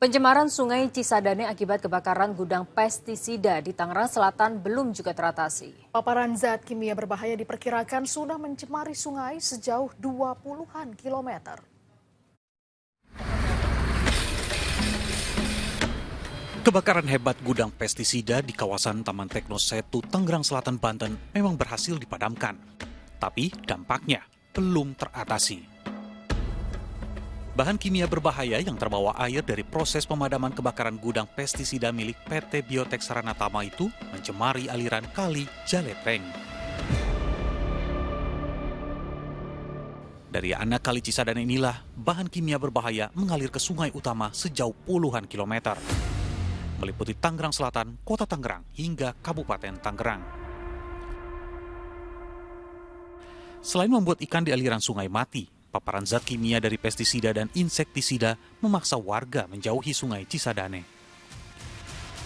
Pencemaran Sungai Cisadane akibat kebakaran gudang pestisida di Tangerang Selatan belum juga teratasi. Paparan zat kimia berbahaya diperkirakan sudah mencemari sungai sejauh 20-an kilometer. Kebakaran hebat gudang pestisida di kawasan Taman Tekno Setu, Tangerang Selatan, Banten memang berhasil dipadamkan. Tapi dampaknya belum teratasi. Bahan kimia berbahaya yang terbawa air dari proses pemadaman kebakaran gudang pestisida milik PT Biotek Saranatama itu mencemari aliran kali Jaletreng. Dari anak kali Cisadane inilah bahan kimia berbahaya mengalir ke sungai utama sejauh puluhan kilometer, meliputi Tangerang Selatan, Kota Tangerang, hingga Kabupaten Tangerang. Selain membuat ikan di aliran sungai mati, paparan zat kimia dari pestisida dan insektisida memaksa warga menjauhi sungai Cisadane.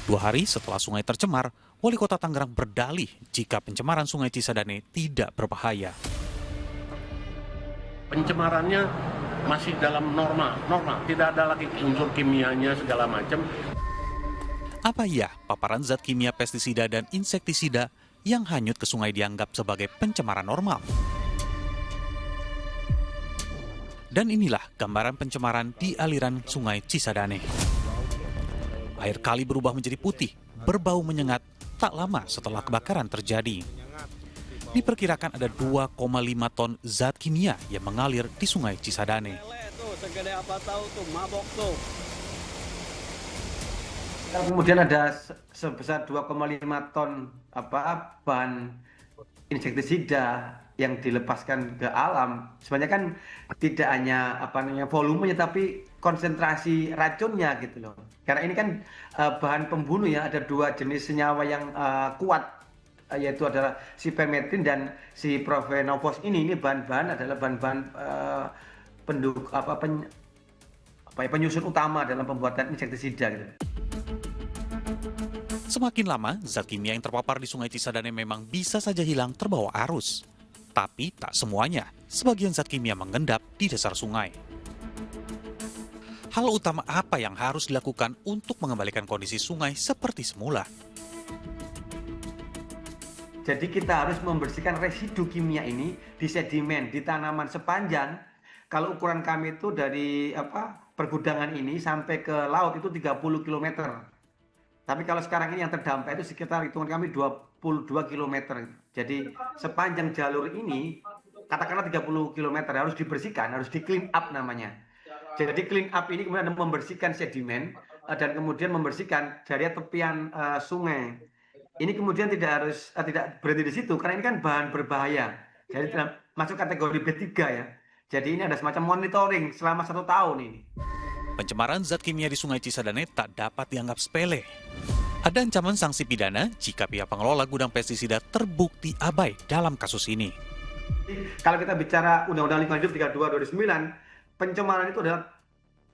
2 hari setelah sungai tercemar, Wali Kota Tangerang berdalih jika pencemaran sungai Cisadane tidak berbahaya. Pencemarannya masih dalam normal, tidak ada lagi unsur kimianya segala macam. Apa iya paparan zat kimia pestisida dan insektisida yang hanyut ke sungai dianggap sebagai pencemaran normal? Dan inilah gambaran pencemaran di aliran sungai Cisadane. Air kali berubah menjadi putih, berbau menyengat tak lama setelah kebakaran terjadi. Diperkirakan ada 2,5 ton zat kimia yang mengalir di sungai Cisadane. Kemudian ada sebesar 2,5 ton bahan insektisida yang dilepaskan ke alam. Sebenarnya kan tidak hanya volumenya, tapi konsentrasi racunnya gitu loh. Karena ini kan bahan pembunuh ya, ada 2 jenis senyawa yang kuat, yaitu adalah si permetrin dan si profenofos. Ini bahan-bahan adalah bahan-bahan penyusun utama dalam pembuatan insektisida gitu. Semakin lama, zat kimia yang terpapar di sungai Cisadane memang bisa saja hilang terbawa arus. Tapi tak semuanya, sebagian zat kimia mengendap di dasar sungai. Hal utama apa yang harus dilakukan untuk mengembalikan kondisi sungai seperti semula? Jadi kita harus membersihkan residu kimia ini di sedimen, di tanaman sepanjang. Kalau ukuran kami itu dari pergudangan ini sampai ke laut itu 30 km. Tapi kalau sekarang ini yang terdampak itu sekitar hitungan kami 22 km. Jadi sepanjang jalur ini, katakanlah 30 km harus dibersihkan, harus di clean up namanya. Jadi clean up ini kemudian membersihkan sedimen dan kemudian membersihkan dari tepian sungai. Ini kemudian tidak berhenti di situ, karena ini kan bahan berbahaya. Jadi masuk kategori B3 ya. Jadi ini ada semacam monitoring selama 1 tahun ini. Pencemaran zat kimia di sungai Cisadane tak dapat dianggap sepele. Ada ancaman sanksi pidana jika pihak pengelola gudang pestisida terbukti abai dalam kasus ini. Kalau kita bicara Undang-Undang Lingkungan Hidup 32/2009, pencemaran itu adalah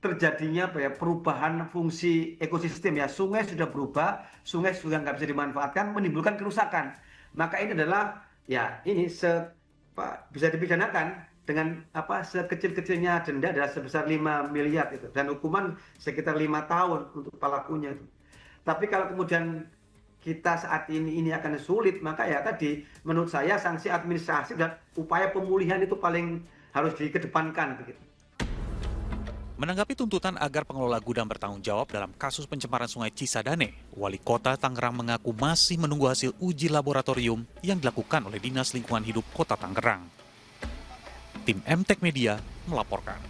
terjadinya perubahan fungsi ekosistem ya. Sungai sudah berubah, sungai sudah nggak bisa dimanfaatkan, menimbulkan kerusakan. Maka ini adalah bisa dipidanakan dengan sekecil-kecilnya denda adalah sebesar 5 miliar itu, dan hukuman sekitar 5 tahun untuk pelakunya itu. Tapi kalau kemudian kita saat ini akan sulit, maka ya tadi menurut saya sanksi administrasi dan upaya pemulihan itu paling harus dikedepankan begitu. Menanggapi tuntutan agar pengelola gudang bertanggung jawab dalam kasus pencemaran sungai Cisadane, Wali Kota Tangerang mengaku masih menunggu hasil uji laboratorium yang dilakukan oleh Dinas Lingkungan Hidup Kota Tangerang. Tim MTek Media melaporkan.